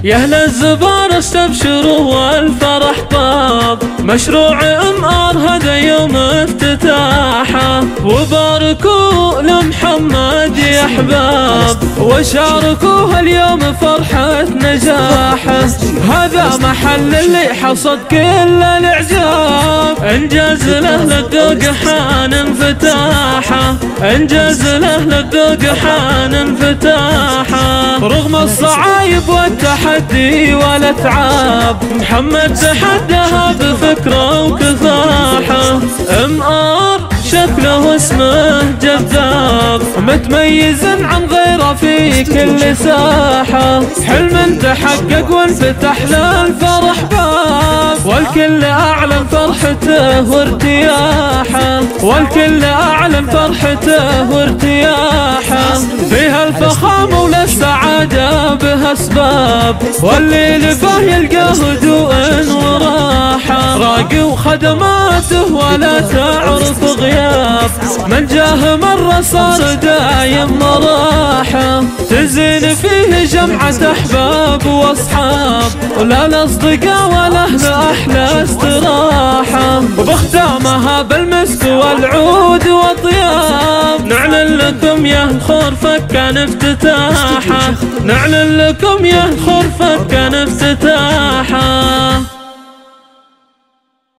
يا أهل الزبار استبشروا والفرح طاب، مشروع MR هذا يوم افتتاحه، وباركوا لمحمد يا أحباب، وشاركوه اليوم فرحة نجاحه. هذا محل اللي حصد كل الإعجاب، إنجاز له للذوق حان انفتاحه، إنجاز له للذوق حان انفتاحه. رغم الصعايب والتحدي والأتعاب، محمد تحداها بفكره وكفاحه. MR شكله واسمه جذاب، متميز عن غيره في كل ساحة، حلم تحقق وانفتح له الفرح باب، والكل أعلن فرحته وارتياحه، والكل أعلن فرحته وارتياحه. فيها الفخامة وللسعادة بها أسباب، والليل فيه يلقى هدوء وراحة، راقي وخدماته ولا تعرف غياب، من جاه مرة صار دايم مراحة. تزين فيه جمعة أحباب وأصحاب، ولا الأصدقاء والأهل أحلى استراحة، وبختامها بالمسك والعود والطياب. نعلن لكم يا الخرفة كان افتتاحه، نعلن لكم يا الخرفة كان افتتاحه.